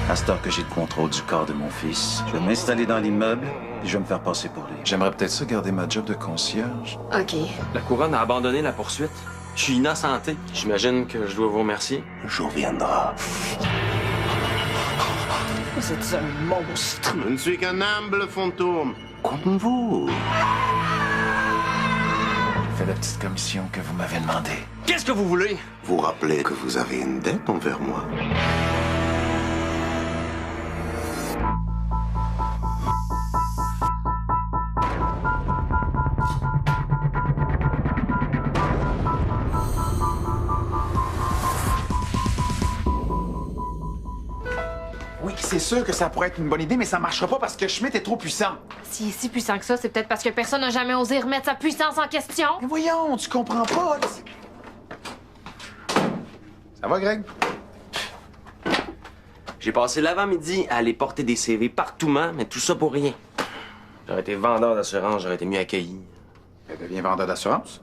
À cette heure que j'ai le contrôle du corps de mon fils, je vais m'installer dans l'immeuble et je vais me faire passer pour lui. J'aimerais peut-être ça garder ma job de concierge. OK. La couronne a abandonné la poursuite. Je suis innocenté. J'imagine que je dois vous remercier. Le jour viendra. Vous êtes un monstre. Je ne suis qu'un humble fantôme. Comme vous. Fais la petite commission que vous m'avez demandée. Qu'est-ce que vous voulez? Vous rappelez que vous avez une dette envers moi. Oui, c'est sûr que ça pourrait être une bonne idée, mais ça marchera pas parce que Schmidt est trop puissant. S'il est si puissant que ça, c'est peut-être parce que personne n'a jamais osé remettre sa puissance en question. Mais voyons, tu comprends pas. Là. Ça va, Greg? J'ai passé l'avant-midi à aller porter des CV partout, mais tout ça pour rien. J'aurais été vendeur d'assurance, j'aurais été mieux accueilli. Ben, deviens vendeur d'assurance.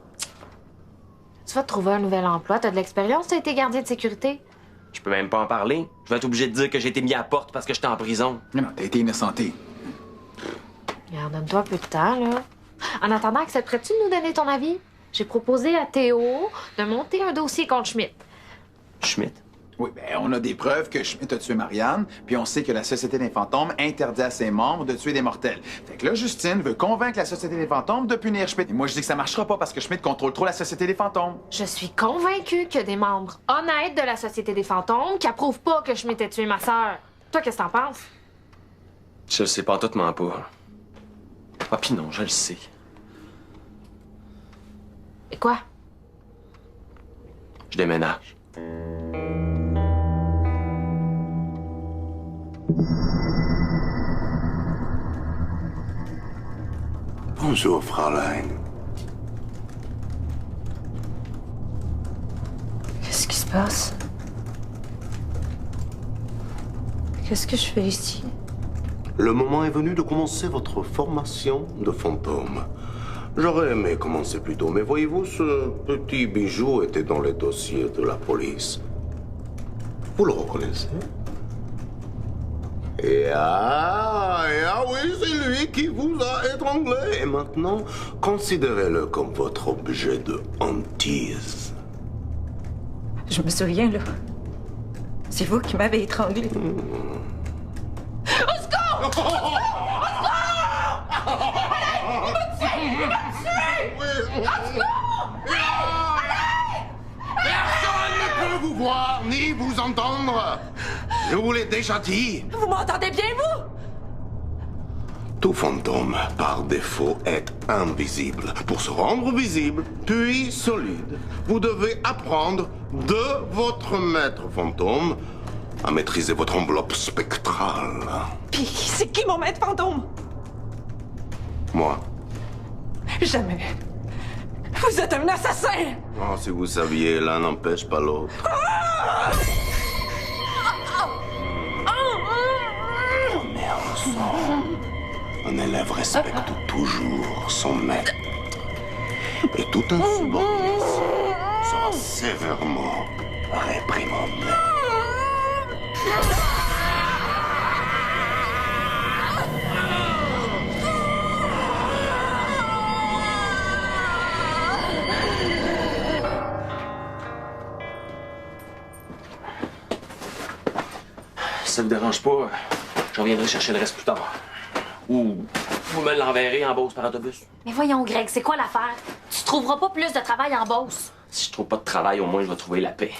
Tu vas te trouver un nouvel emploi. T'as de l'expérience, t'as été gardien de sécurité. Je peux même pas en parler. Je vais être obligé de dire que j'ai été mis à la porte parce que j'étais en prison. Non, t'as été innocenté. Regarde, donne-toi un peu de temps, là. En attendant, accepterais-tu de nous donner ton avis? J'ai proposé à Théo de monter un dossier contre Schmidt. Schmidt? Oui, ben on a des preuves que Schmidt a tué Marianne, puis on sait que la Société des fantômes interdit à ses membres de tuer des mortels. Fait que là, Justine veut convaincre la Société des fantômes de punir Schmidt. Et moi, je dis que ça marchera pas parce que Schmidt contrôle trop la Société des fantômes. Je suis convaincue que des membres honnêtes de la Société des fantômes qui approuvent pas que Schmidt ait tué ma sœur. Toi, qu'est-ce que t'en penses? Je le sais pas, tout ment pas. Ah, pis non, je le sais. Et quoi? Je déménage. Bonjour, Fräulein. Qu'est-ce qui se passe? Qu'est-ce que je fais ici? Le moment est venu de commencer votre formation de fantôme. J'aurais aimé commencer plus tôt, mais voyez-vous, ce petit bijou était dans les dossiers de la police. Vous le reconnaissez? Et ah oui, c'est lui qui vous a étranglé. Et maintenant, considérez-le comme votre objet de hantise. Je me souviens, là. C'est vous qui m'avez étranglé. Personne ne peut vous voir ni vous entendre. Je vous l'ai déjà dit. Vous m'entendez bien, vous? Tout fantôme, par défaut, est invisible. Pour se rendre visible, puis solide, vous devez apprendre de votre maître fantôme à maîtriser votre enveloppe spectrale. Puis c'est qui mon maître fantôme? Moi. Jamais. Vous êtes un assassin! Oh, si vous saviez, l'un n'empêche pas l'autre. Mais ensemble, un élève respecte toujours son maître. Et toute insubordination sera sévèrement réprimandée. Si ça vous dérange pas, je reviendrai chercher le reste plus tard. Ou vous me l'enverrez en Beauce par autobus. Mais voyons, Greg, c'est quoi l'affaire? Tu trouveras pas plus de travail en Beauce. Si je trouve pas de travail, au moins je vais trouver la paix.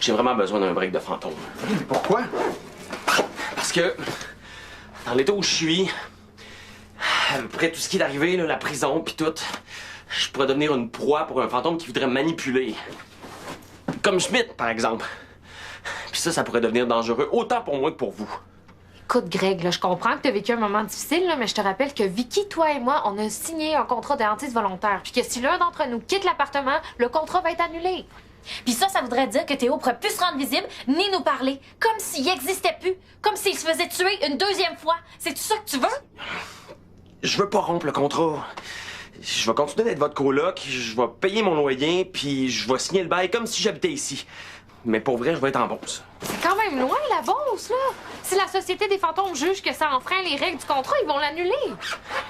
J'ai vraiment besoin d'un break de fantôme. Mais pourquoi? Parce que dans l'état où je suis, après tout ce qui est arrivé, là, la prison puis tout, je pourrais devenir une proie pour un fantôme qui voudrait me manipuler. Comme Schmidt, par exemple. Puis ça pourrait devenir dangereux autant pour moi que pour vous. Écoute, Greg, là, je comprends que t'as vécu un moment difficile, là, mais je te rappelle que Vicky, toi et moi, on a signé un contrat de hantise volontaire. Puis que si l'un d'entre nous quitte l'appartement, le contrat va être annulé. Puis ça voudrait dire que Théo pourrait plus se rendre visible ni nous parler. Comme s'il existait plus. Comme s'il se faisait tuer une deuxième fois. C'est tout ça que tu veux? Je veux pas rompre le contrat. Je vais continuer d'être votre coloc, je vais payer mon loyer, puis je vais signer le bail comme si j'habitais ici. Mais pour vrai, je vais être en Beauce. C'est quand même loin, la Beauce, là. Si la Société des fantômes juge que ça enfreint les règles du contrat, ils vont l'annuler.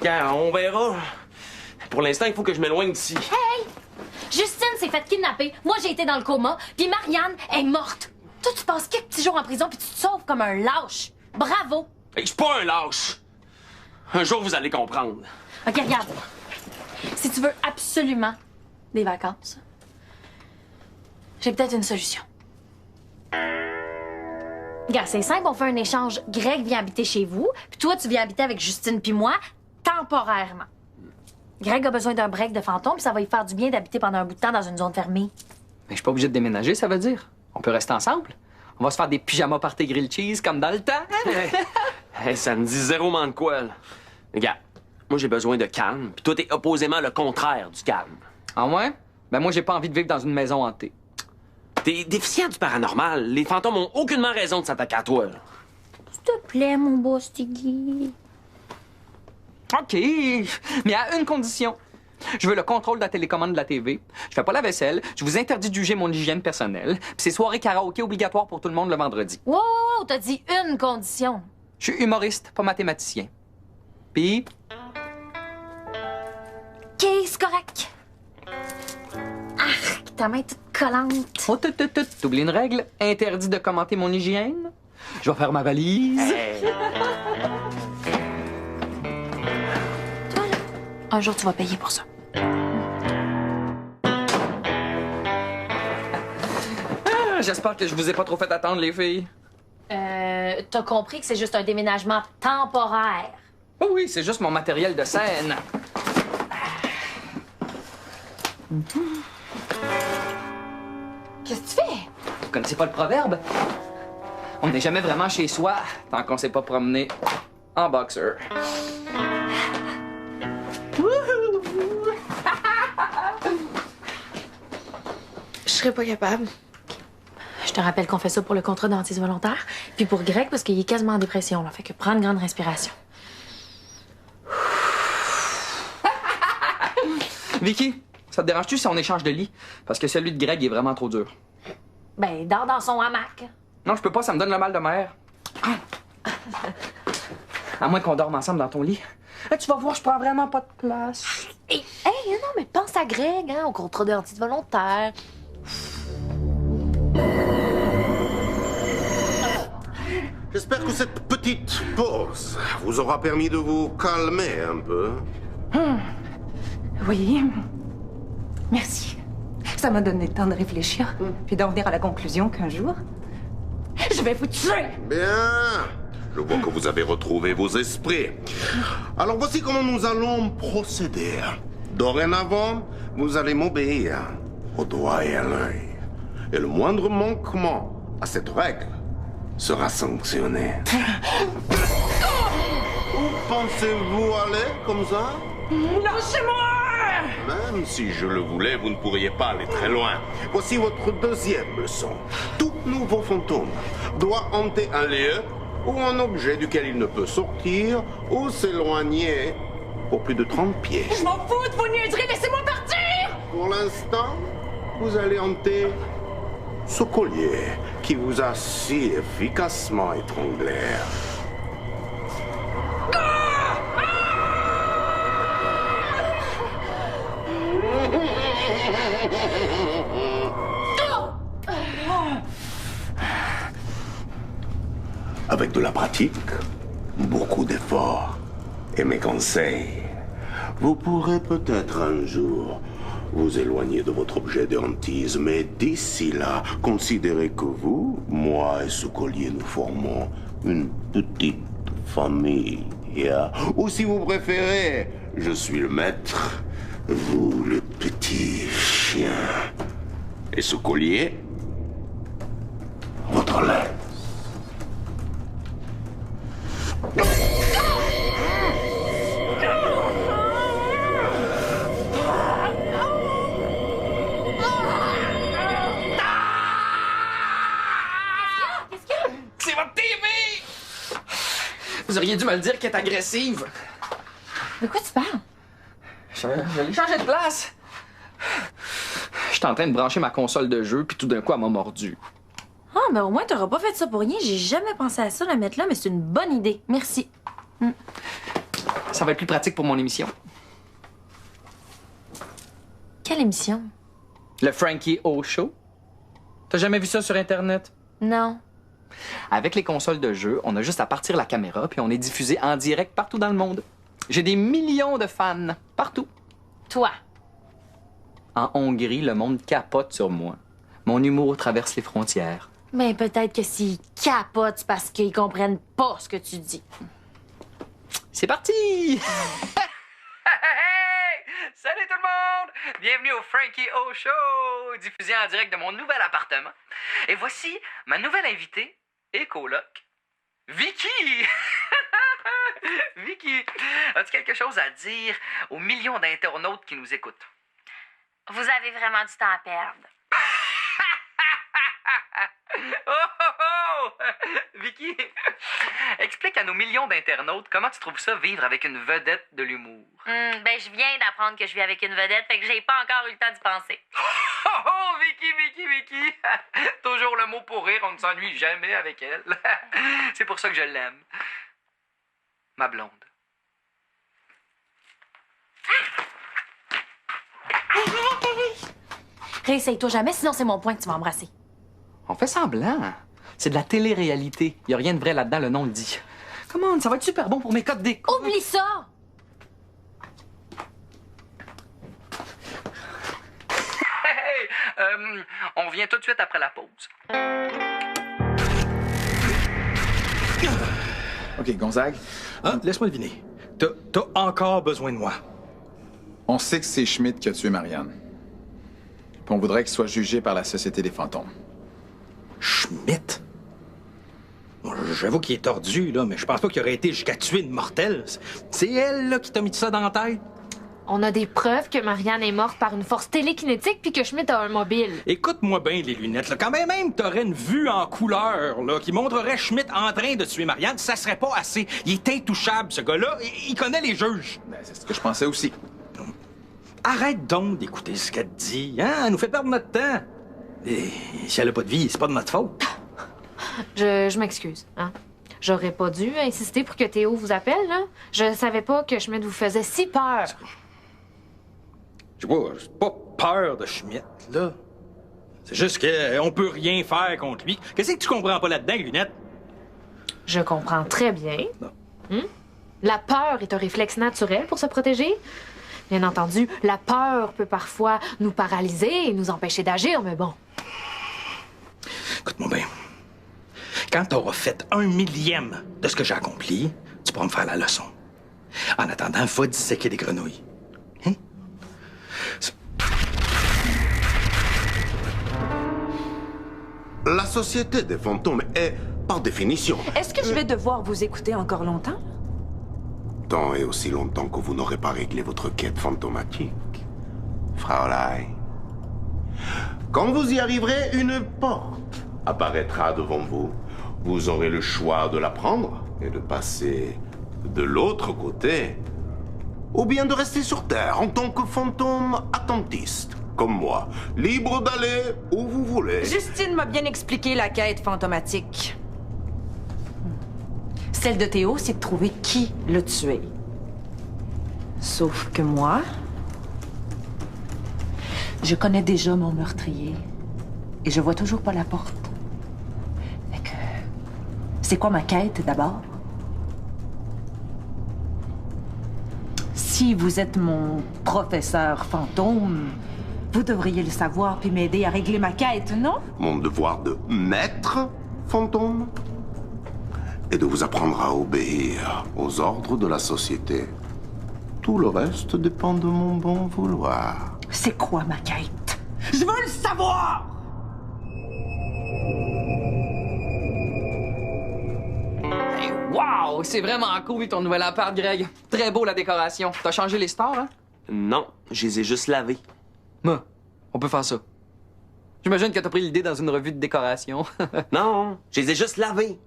Gars, on verra. Pour l'instant, il faut que je m'éloigne d'ici. Hey! Justine s'est fait kidnapper. Moi, j'ai été dans le coma. Puis Marianne est morte. Toi, tu passes quelques petits jours en prison puis tu te sauves comme un lâche. Bravo! Hey, je suis pas un lâche. Un jour, vous allez comprendre. OK, regarde. Si tu veux absolument des vacances, j'ai peut-être une solution. Regarde, c'est simple, on fait un échange. Greg vient habiter chez vous, puis toi, tu viens habiter avec Justine puis moi, temporairement. Greg a besoin d'un break de fantôme, puis ça va lui faire du bien d'habiter pendant un bout de temps dans une zone fermée. Mais je suis pas obligé de déménager, ça veut dire. On peut rester ensemble. On va se faire des pyjamas party grill cheese comme dans le temps. Hey, ça me dit zéro de quoi, là. Regarde, moi, j'ai besoin de calme, puis toi, t'es opposément le contraire du calme. Ah ouais? Ben moi, j'ai pas envie de vivre dans une maison hantée. T'es déficient du paranormal. Les fantômes ont aucunement raison de s'attaquer à toi, là. S'il te plaît, mon beau Stiggy. OK, mais à une condition. Je veux le contrôle de la télécommande de la TV. Je fais pas la vaisselle. Je vous interdis de juger mon hygiène personnelle. Puis c'est soirée karaoké obligatoire pour tout le monde le vendredi. Wow, t'as dit une condition. Je suis humoriste, pas mathématicien. Puis, OK, c'est correct. Ah, ta main est toute collante. oh, t'oublies une règle? Interdit de commenter mon hygiène. Je vais faire ma valise. Un jour, tu vas payer pour ça. Ah, j'espère que je vous ai pas trop fait attendre, les filles. T'as compris que c'est juste un déménagement temporaire. Oh oui, c'est juste mon matériel de scène. Qu'est-ce que tu fais? Vous connaissez pas le proverbe? On n'est jamais vraiment chez soi tant qu'on s'est pas promené en boxer. Je serais pas capable. Je te rappelle qu'on fait ça pour le contrat d'antise volontaire, puis pour Greg parce qu'il est quasiment en dépression. Là. Fait que prends une grande respiration. Vicky, ça te dérange-tu si on échange de lit? Parce que celui de Greg est vraiment trop dur. Ben, dors dans son hamac. Non, je peux pas, ça me donne le mal de mer. À moins qu'on dorme ensemble dans ton lit. Là, tu vas voir, je prends vraiment pas de place. Hey, non, mais pense à Greg, hein, au contrat d'antise volontaire. J'espère que cette petite pause vous aura permis de vous calmer un peu. Oui. Merci. Ça m'a donné le temps de réfléchir, puis d'en venir à la conclusion qu'un jour, je vais vous tuer. Bien. Je vois que vous avez retrouvé vos esprits. Alors voici comment nous allons procéder. Dorénavant, vous allez m'obéir au doigt et à l'œil. Et le moindre manquement à cette règle sera sanctionné. Où pensez-vous aller comme ça? Lâchez-moi! Même si je le voulais, vous ne pourriez pas aller très loin. Voici votre deuxième leçon. Tout nouveau fantôme doit hanter un lieu ou un objet duquel il ne peut sortir ou s'éloigner pour plus de 30 pieds. Je m'en fous de vos niaiseries, laissez-moi partir! Pour l'instant, vous allez hanter ce collier qui vous a si efficacement étranglé. Avec de la pratique, beaucoup d'efforts et mes conseils, vous pourrez peut-être un jour vous éloigner de votre objet de hantise, mais d'ici là, considérez que vous, moi et ce collier, nous formons une petite famille. Ou si vous préférez, je suis le maître, vous le petit chien. Et ce collier, votre lait. C'est votre TV! Vous auriez dû me le dire qu'elle est agressive. De quoi tu parles? Je l'ai changé de place. J'étais en train de brancher ma console de jeu, puis tout d'un coup, elle m'a mordu. Oh mais au moins, t'auras pas fait ça pour rien. J'ai jamais pensé à ça, la mettre là, mais c'est une bonne idée. Merci. Ça va être plus pratique pour mon émission. Quelle émission? Le Frankie O Show. T'as jamais vu ça sur Internet? Non. Avec les consoles de jeux, on a juste à partir la caméra puis on est diffusé en direct partout dans le monde. J'ai des millions de fans partout. Toi. En Hongrie, le monde capote sur moi. Mon humour traverse les frontières. Mais peut-être que s'ils capotent, c'est parce qu'ils comprennent pas ce que tu dis. C'est parti! Hey! Salut tout le monde! Bienvenue au Frankie O Show, diffusé en direct de mon nouvel appartement. Et voici ma nouvelle invitée et coloc, Vicky! Vicky, as-tu quelque chose à dire aux millions d'internautes qui nous écoutent? Vous avez vraiment du temps à perdre. Oh, oh, oh! Vicky, explique à nos millions d'internautes comment tu trouves ça vivre avec une vedette de l'humour. Ben, je viens d'apprendre que je vis avec une vedette, fait que j'ai pas encore eu le temps d'y penser. Oh, oh, Vicky! Toujours le mot pour rire, on ne s'ennuie jamais avec elle. C'est pour ça que je l'aime. Ma blonde. Réessaye-toi jamais, sinon c'est mon point que tu vas embrasser. On fait semblant. C'est de la télé-réalité. Il n'y a rien de vrai là-dedans, le nom le dit. Comment, ça va être super bon pour mes codes d'écoute. Oublie ça! Hey, on vient tout de suite après la pause. OK, Gonzague, Hein? Laisse-moi deviner. T'as encore besoin de moi. on sait que c'est Schmidt qui a tué Marianne. Puis on voudrait qu'il soit jugé par la Société des fantômes. Schmidt? Bon, j'avoue qu'il est tordu, là, mais je pense pas qu'il aurait été jusqu'à tuer une mortelle. C'est elle, là, qui t'a mis ça dans la tête. On a des preuves que Marianne est morte par une force télékinétique puis que Schmidt a un mobile. Écoute-moi bien les lunettes, là. Quand même t'aurais une vue en couleur, là, qui montrerait Schmidt en train de tuer Marianne, ça serait pas assez. Il est intouchable, ce gars-là. Il connaît les juges. Ben, c'est ce que je pensais aussi. Arrête donc d'écouter ce qu'elle te dit, hein? Elle nous fait perdre notre temps. Et si elle a pas de vie, c'est pas de notre faute. Je m'excuse, hein. J'aurais pas dû insister pour que Théo vous appelle, là. Je savais pas que Schmidt vous faisait si peur. J'ai pas peur de Schmidt, là. C'est juste qu'on peut rien faire contre lui. Qu'est-ce que tu comprends pas là-dedans, lunettes? Je comprends très bien. La peur est un réflexe naturel pour se protéger. Bien entendu, la peur peut parfois nous paralyser et nous empêcher d'agir, mais bon. Écoute-moi bien. Quand t'auras fait 1/1000 de ce que j'ai accompli, tu pourras me faire la leçon. En attendant, va disséquer des grenouilles. Hein? La société des fantômes est, par définition, Est-ce que je vais devoir vous écouter encore longtemps? tant et aussi longtemps que vous n'aurez pas réglé votre quête fantomatique. Fraulein. Quand vous y arriverez, une porte apparaîtra devant vous. Vous aurez le choix de la prendre et de passer de l'autre côté, ou bien de rester sur Terre en tant que fantôme attentiste, comme moi, libre d'aller où vous voulez. Justine m'a bien expliqué la quête fantomatique. Celle de Théo, c'est de trouver qui l'a tué. Sauf que moi, je connais déjà mon meurtrier. Et je vois toujours pas la porte. Fait que... C'est quoi ma quête, d'abord? Si vous êtes mon professeur fantôme, vous devriez le savoir puis m'aider à régler ma quête, non? Mon devoir de maître fantôme est de vous apprendre à obéir aux ordres de la société. Tout le reste dépend de mon bon vouloir. C'est quoi ma quête? Je veux le savoir! Hey, wow! C'est vraiment cool ton nouvel appart, Greg. Très beau la décoration. T'as changé les stores, hein? Non, je les ai juste lavés. Moi, on peut faire ça. J'imagine que t'as pris l'idée dans une revue de décoration. Non, je les ai juste lavés.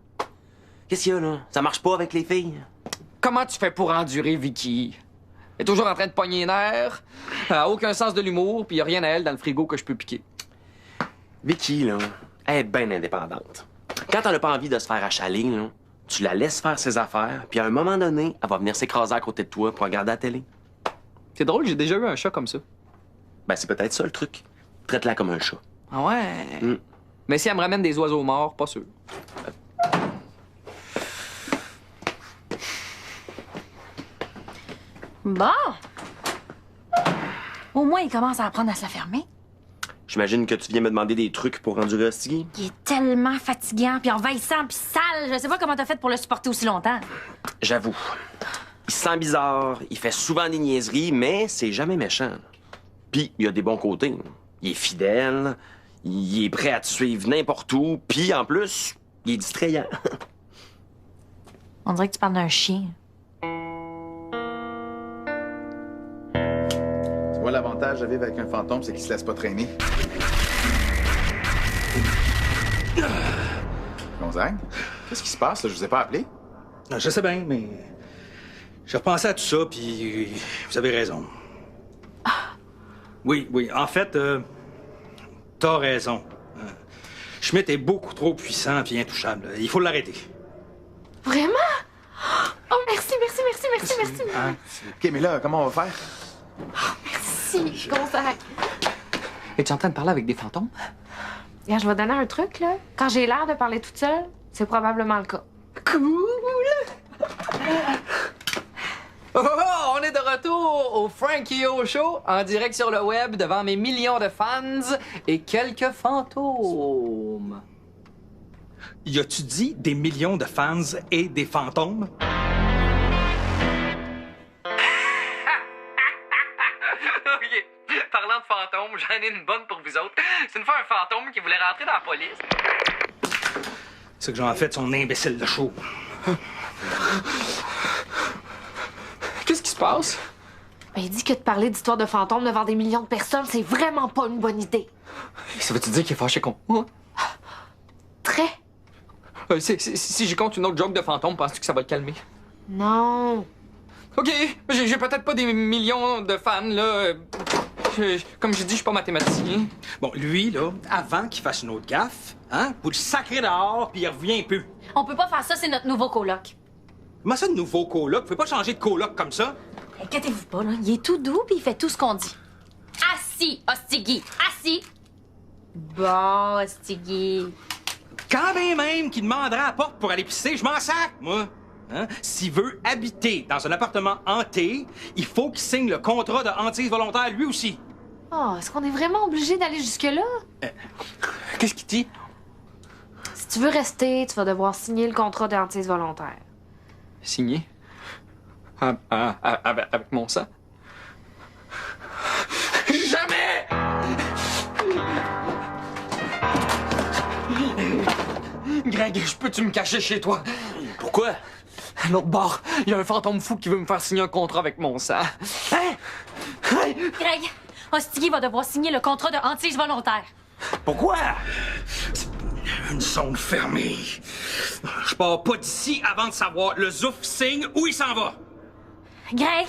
Qu'est-ce qu'il y a, là? Ça marche pas avec les filles? Comment tu fais pour endurer Vicky? Elle est toujours en train de pogner les nerfs. Elle a aucun sens de l'humour, puis y a rien à elle dans le frigo que je peux piquer. Vicky, là, elle est bien indépendante. Quand elle n'a pas envie de se faire achaler, là, tu la laisses faire ses affaires, puis à un moment donné, elle va venir s'écraser à côté de toi pour regarder la télé. C'est drôle, j'ai déjà eu un chat comme ça. Ben, c'est peut-être ça le truc. Traite-la comme un chat. Ah ouais? Mm. Mais si elle me ramène des oiseaux morts, pas sûr. Bon. Au moins, il commence à apprendre à se la fermer. J'imagine que tu viens me demander des trucs pour endurer Hostigui. Il est tellement fatigant, puis envahissant, puis sale. Je sais pas comment t'as fait pour le supporter aussi longtemps. J'avoue. Il se sent bizarre, il fait souvent des niaiseries, mais c'est jamais méchant. Puis, il a des bons côtés. Il est fidèle, il est prêt à te suivre n'importe où, puis en plus, il est distrayant. On dirait que tu parles d'un chien. Tu vois, l'avantage de vivre avec un fantôme, c'est qu'il se laisse pas traîner. Gonzague, qu'est-ce qui se passe, là? Je vous ai pas appelé? Non, je sais bien, mais j'ai repensé à tout ça, puis vous avez raison. Oui, en fait, t'as raison. Schmidt est beaucoup trop puissant et intouchable. Il faut l'arrêter. Vraiment? Oh, merci. Hein? OK, mais là, comment on va faire? Merci, Gonzague. Es-tu en train de parler avec des fantômes? Regarde, je vais te donner un truc, là. Quand j'ai l'air de parler toute seule, c'est probablement le cas. Cool! Oh, on est de retour au Frankie O Show, en direct sur le web, devant mes millions de fans et quelques fantômes. Y a-tu dit des millions de fans et des fantômes? OK. Parlant de fantômes, j'en ai une bonne pour vous autres. C'est une fois un fantôme qui voulait rentrer dans la police. C'est que j'en ai fait son imbécile de show. Qu'est-ce qui se passe? Ben, il dit que de parler d'histoires de fantômes devant des millions de personnes, c'est vraiment pas une bonne idée. Ça veut-tu dire qu'il est fâché contre moi? Très. Si j'y compte une autre joke de fantôme, penses-tu que ça va le calmer? Non. OK, j'ai peut-être pas des millions de fans, là. Comme j'ai dit, je suis pas mathématicien. Bon, lui, là, avant qu'il fasse une autre gaffe, hein, vous le sacrez dehors, puis il revient plus. On peut pas faire ça, c'est notre nouveau coloc. Comment ça, de nouveau coloc? Vous pouvez pas changer de coloc comme ça? Inquiétez-vous pas, là. Il est tout doux, puis il fait tout ce qu'on dit. Assis, Hostigui, assis. Bon, Hostigui. Quand bien même qu'il demanderait à la porte pour aller pisser, je m'en sac, moi. Hein? S'il veut habiter dans un appartement hanté, il faut qu'il signe le contrat de hantise volontaire lui aussi. Oh, est-ce qu'on est vraiment obligé d'aller jusque-là? Qu'est-ce qu'il dit? Si tu veux rester, tu vas devoir signer le contrat de hantise volontaire. Signé? Avec mon sang? Jamais! Greg, je peux-tu me cacher chez toi? Pourquoi? À l'autre bord, il y a un fantôme fou qui veut me faire signer un contrat avec mon sang. Hein? Greg, Hostigui va devoir signer le contrat de hantise volontaire. Pourquoi? Une sonde fermée. Je pars pas d'ici avant de savoir le zouf signe où il s'en va. Greg,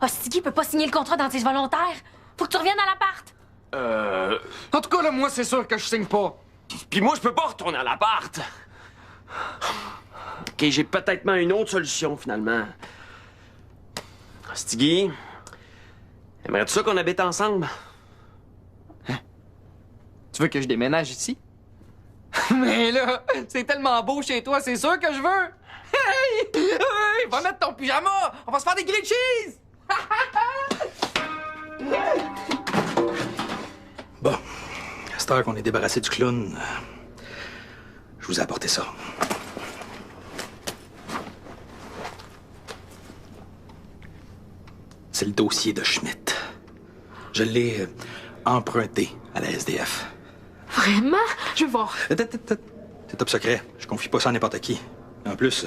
Hostigui peut pas signer le contrat d'hantise volontaire. Faut que tu reviennes à l'appart. En tout cas, là, moi, c'est sûr que je signe pas. Puis moi, je peux pas retourner à l'appart. OK, j'ai peut-être une autre solution, finalement. Hostigui, aimerais-tu ça qu'on habite ensemble? Tu veux que je déménage ici? Mais là, c'est tellement beau chez toi, c'est sûr que je veux! Hey! Hey! Va mettre ton pyjama! On va se faire des grilled cheese! Bon, à cette heure qu'on est débarrassé du clown, je vous ai apporté ça. C'est le dossier de Schmidt. Je l'ai emprunté à la SDF. Vraiment? Je veux voir. C'est top secret. Je confie pas ça à n'importe qui. En plus,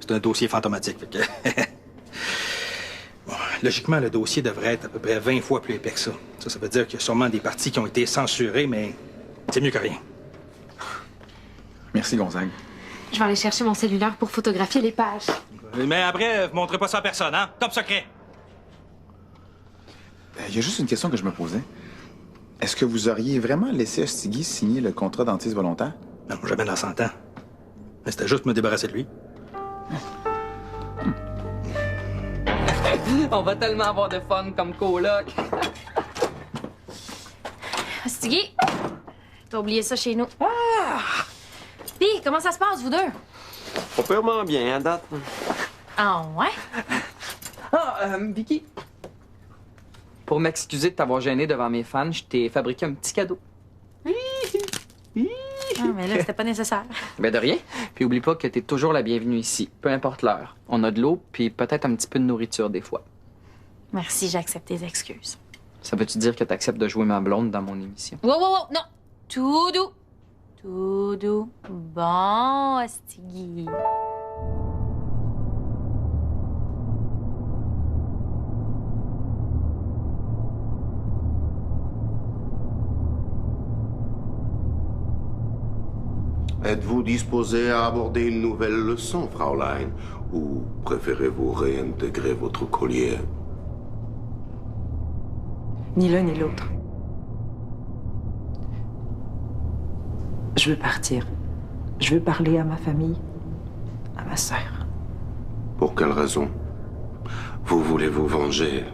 c'est un dossier fantomatique. Fait que... bon, logiquement, le dossier devrait être à peu près 20 fois plus épais que ça. Ça veut dire qu'il y a sûrement des parties qui ont été censurées, mais c'est mieux que rien. Merci, Gonzague. Je vais aller chercher mon cellulaire pour photographier les pages. Mais après, vous montrez pas ça à personne, hein? Top secret. Il y a juste une question que je me posais. Est-ce que vous auriez vraiment laissé Ostigui signer le contrat dentiste volontaire? Non, jamais dans 100 ans. Mais c'était juste me débarrasser de lui. On va tellement avoir de fun comme coloc. Ostigui, t'as oublié ça chez nous. Puis, comment ça se passe, vous deux? Pas purement bien, à date. Ah, ouais? Vicky. Pour m'excuser de t'avoir gêné devant mes fans, je t'ai fabriqué un petit cadeau. Ah, mais là, c'était pas nécessaire. Ben de rien. Puis oublie pas que t'es toujours la bienvenue ici, peu importe l'heure. On a de l'eau, puis peut-être un petit peu de nourriture des fois. Merci, j'accepte tes excuses. Ça veut-tu dire que t'acceptes de jouer ma blonde dans mon émission? Wow, wow, wow, non! Tout doux. Tout doux. Bon, Ostigui. Êtes-vous disposé à aborder une nouvelle leçon, Fraulein? Ou préférez-vous réintégrer votre collier? Ni l'un ni l'autre. Je veux partir. Je veux parler à ma famille, à ma sœur. Pour quelle raison? Vous voulez vous venger?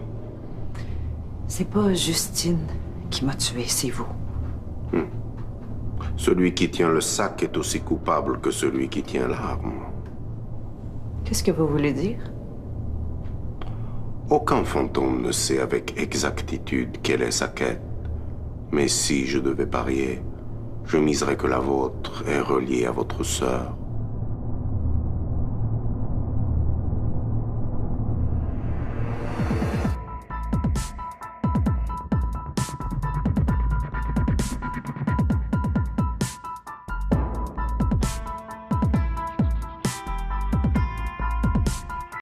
C'est pas Justine qui m'a tué, c'est vous. Celui qui tient le sac est aussi coupable que celui qui tient l'arme. Qu'est-ce que vous voulez dire? Aucun fantôme ne sait avec exactitude quelle est sa quête. Mais si je devais parier, je miserais que la vôtre est reliée à votre sœur.